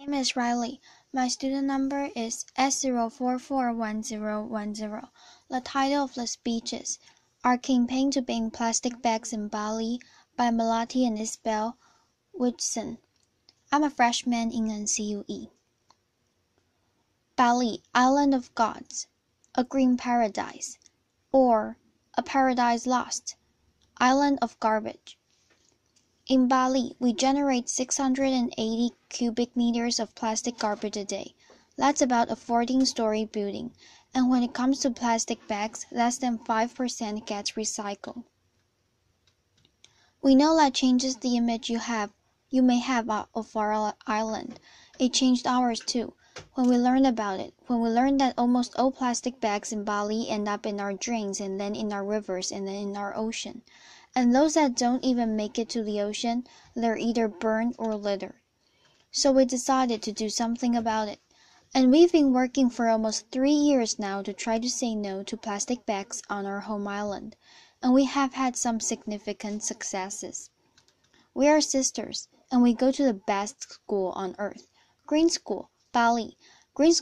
name is Riley. My student number is S0441010. The title of the speech is Our Campaign to Ban Plastic Bags in Bali by Melati and Isabel. I'm a freshman in NCUE. Bali, Island of Gods, a green paradise, or a paradise lost, island of garbage. In Bali, we generate 680 cubic meters of plastic garbage a day. That's about a 14-story building, and when it comes to plastic bags, less than 5% gets recycled. We know that changes the image you may have of our island. It changed ours too. When we learned about it, when we learned that almost all plastic bags in Bali end up in our drains and then in our rivers and then in our ocean. And those that don't even make it to the ocean, they're either burned or littered. So we decided to do something about it. And we've been working for almost 3 years now to try to say no to plastic bags on our home island. And we have had some significant successes. We are sisters, and we go to the best school on earth, Green School, Bali. Green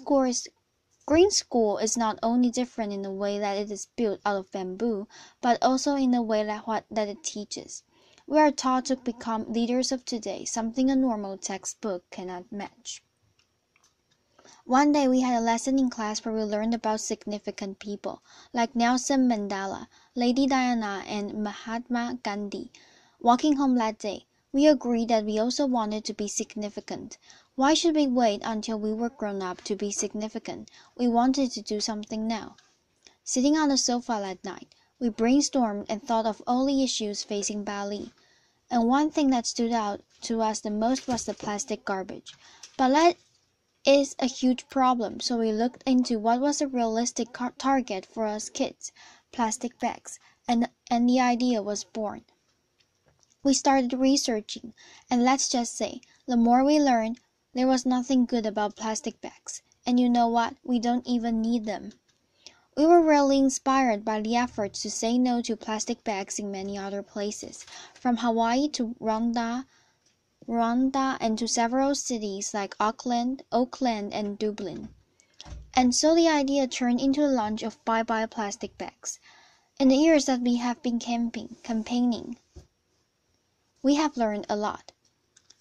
School is not only different in the way that it is built out of bamboo, but also in the way that it teaches. We are taught to become leaders of today, something a normal textbook cannot match. One day we had a lesson in class where we learned about significant people, like Nelson Mandela, Lady Diana, and Mahatma Gandhi. Walking home that day, we agreed that we also wanted to be significant. Why should we wait until we were grown up to be significant? We wanted to do something now. Sitting on the sofa that night, we brainstormed and thought of all the issues facing Bali. And one thing that stood out to us the most was the plastic garbage. But that is a huge problem, so we looked into what was a realistic target for us kids, plastic bags, and the idea was born. We started researching, and let's just say, the more we learned, there was nothing good about plastic bags, and you know what? We don't even need them. We were really inspired by the efforts to say no to plastic bags in many other places, from Hawaii to Rwanda and to several cities like Auckland, and Dublin. And so the idea turned into the launch of Bye Bye Plastic Bags. In the years that we have been campaigning, we have learned a lot.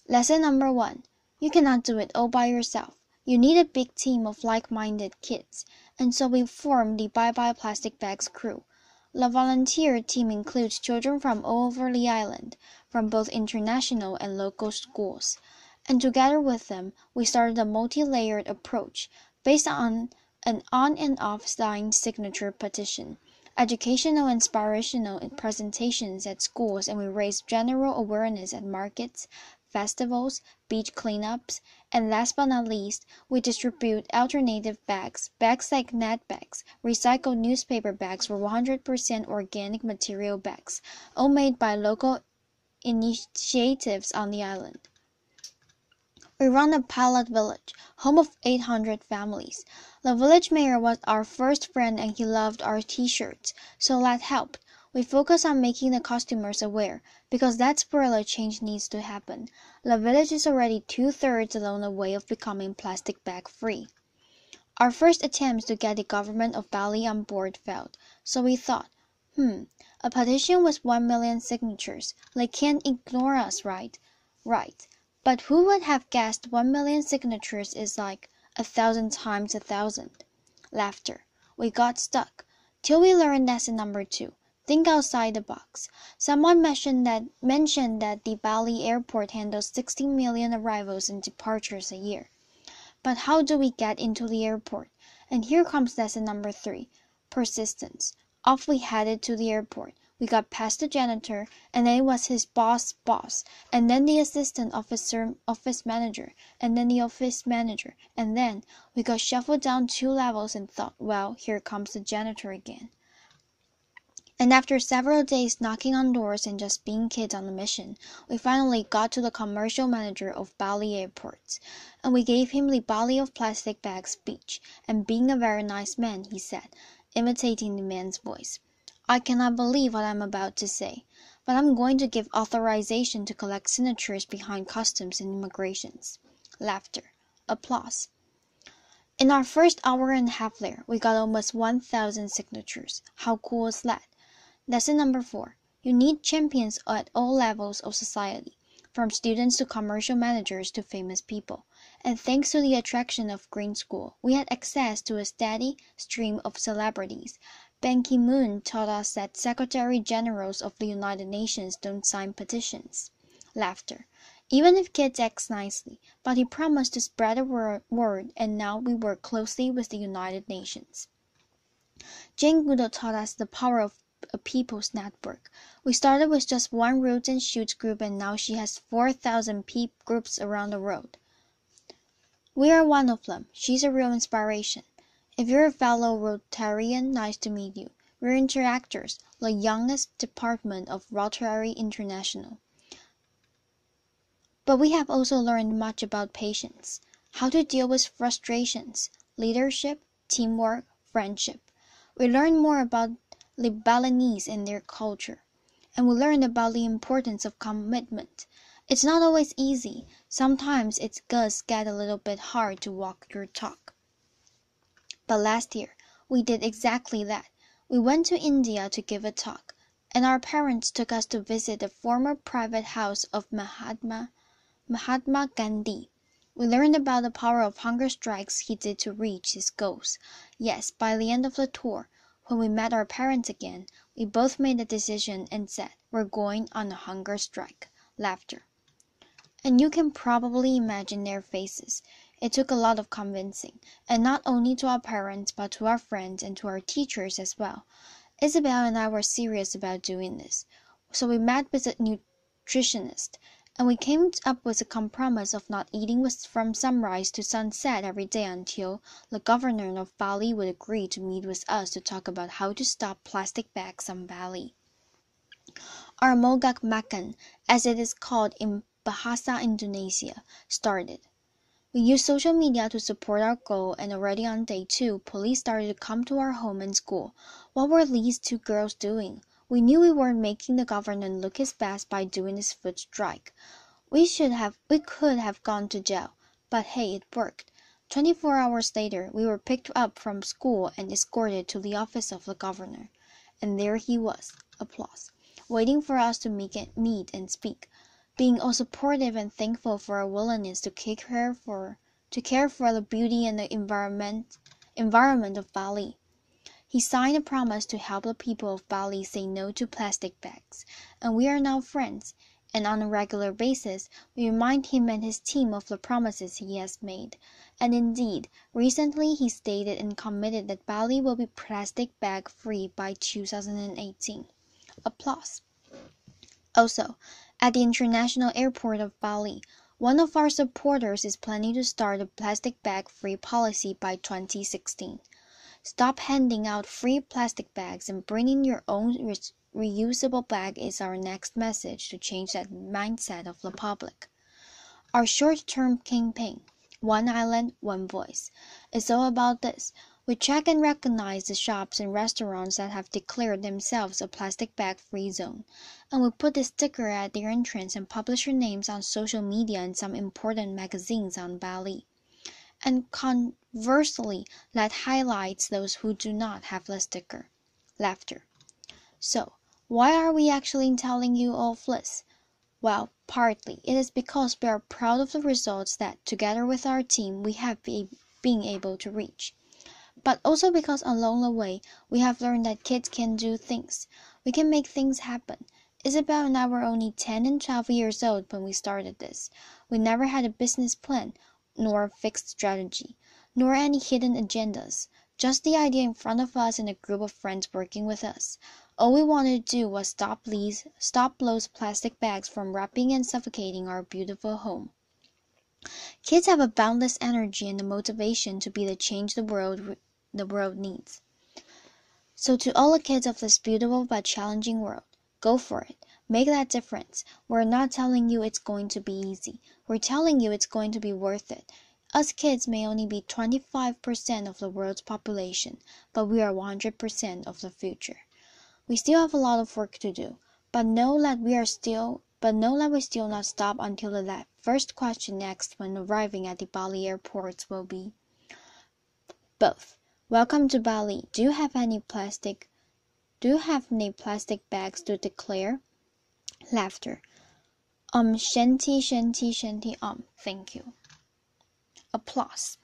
Lesson number 1. You cannot do it all by yourself. You need a big team of like-minded kids, and so we formed the Bye Bye Plastic Bags crew. The volunteer team includes children from all over the island, from both international and local schools. And together with them, we started a multi-layered approach based on an on and off signed signature petition, educational and inspirational presentations at schools, and we raised general awareness at markets, festivals, beach cleanups, and last but not least, we distribute alternative bags like net bags, recycled newspaper bags, or 100% organic material bags, all made by local initiatives on the island. We run a pilot village, home of 800 families. The village mayor was our first friend and he loved our t-shirts, so that helped. We focus on making the customers aware, because that's where the change needs to happen. The village is already 2/3 along the way of becoming plastic bag free. Our first attempts to get the government of Bali on board failed, so we thought, a petition with 1 million signatures, they can't ignore us, right? Right. But who would have guessed 1 million signatures is like 1,000 times 1,000? Laughter. We got stuck, till we learned lesson number 2. Think outside the box. Someone mentioned that the Bali airport handles 16 million arrivals and departures a year. But how do we get into the airport? And here comes lesson number 3, persistence. Off we headed to the airport. We got past the janitor, and then it was his boss, and then the assistant office manager, and then the office manager, and then we got shuffled down 2 levels and thought, well, here comes the janitor again. And after several days knocking on doors and just being kids on a mission, we finally got to the commercial manager of Bali Airports, and we gave him the Bali of Plastic Bags speech, and being a very nice man, he said, imitating the man's voice, I cannot believe what I'm about to say, but I'm going to give authorization to collect signatures behind customs and immigrations. Laughter. Applause. In our first hour and a half there, we got almost 1,000 signatures. How cool is that? Lesson number 4. You need champions at all levels of society, from students to commercial managers to famous people. And thanks to the attraction of Green School, we had access to a steady stream of celebrities. Ban Ki-moon taught us that Secretary Generals of the United Nations don't sign petitions. Laughter. Even if kids act nicely, but he promised to spread the word, and now we work closely with the United Nations. Jane Goodall taught us the power of a people's network. We started with just one Roots and Shoots group, and now she has 4,000 groups around the world. We are one of them. She's a real inspiration. If you're a fellow Rotarian, nice to meet you. We're Interactors, the youngest department of Rotary International. But we have also learned much about patience, how to deal with frustrations, leadership, teamwork, friendship. We learned more about the Balinese and their culture, and we learned about the importance of commitment. It's not always easy. Sometimes it does get a little bit hard to walk your talk. But last year, we did exactly that. We went to India to give a talk, and our parents took us to visit the former private house of Mahatma Gandhi. We learned about the power of hunger strikes he did to reach his goals. Yes, by the end of the tour, when we met our parents again, we both made a decision and said, we're going on a hunger strike. Laughter. And you can probably imagine their faces. It took a lot of convincing, and not only to our parents, but to our friends and to our teachers as well. Isabel and I were serious about doing this, so we met with a nutritionist, and we came up with a compromise of not eating from sunrise to sunset every day until the governor of Bali would agree to meet with us to talk about how to stop plastic bags on Bali. Our Mogak Makan, as it is called in Bahasa Indonesia, started. We used social media to support our goal, and already on day 2, police started to come to our home and school. What were these 2 girls doing? We knew we weren't making the governor look his best by doing his foot strike. We could have gone to jail, but hey, it worked. 24 hours later, we were picked up from school and escorted to the office of the governor. And there he was, applause, waiting for us to meet and speak, being all supportive and thankful for our willingness to care for the beauty and the environment of Bali. He signed a promise to help the people of Bali say no to plastic bags, and we are now friends, and on a regular basis, we remind him and his team of the promises he has made. And indeed, recently he stated and committed that Bali will be plastic bag free by 2018. Applause. Also, at the International Airport of Bali, one of our supporters is planning to start a plastic bag-free policy by 2016. Stop handing out free plastic bags and bring in your own reusable bag is our next message to change that mindset of the public. Our short-term campaign, One Island, One Voice, is all about this. We check and recognize the shops and restaurants that have declared themselves a plastic bag-free zone, and we put a sticker at their entrance and publish their names on social media and some important magazines on Bali. And conversely, that highlights those who do not have the sticker. Laughter. So, why are we actually telling you all this? Well, partly it is because we are proud of the results that, together with our team, we have been able to reach. But also because along the way, we have learned that kids can do things. We can make things happen. Isabel and I were only 10 and 12 years old when we started this. We never had a business plan, nor a fixed strategy, nor any hidden agendas. Just the idea in front of us and a group of friends working with us. All we wanted to do was stop those plastic bags from wrapping and suffocating our beautiful home. Kids have a boundless energy and the motivation to be the change the world needs. So to all the kids of this beautiful but challenging world, go for it. Make that difference. We're not telling you it's going to be easy. We're telling you it's going to be worth it. Us kids may only be 25% of the world's population, but we are 100% of the future. We still have a lot of work to do, but know that we are still But Nola will still not stop until the first question next when arriving at the Bali airports will be both. Welcome to Bali. Do you have any plastic bags to declare? Laughter. Shanty, thank you. Applause.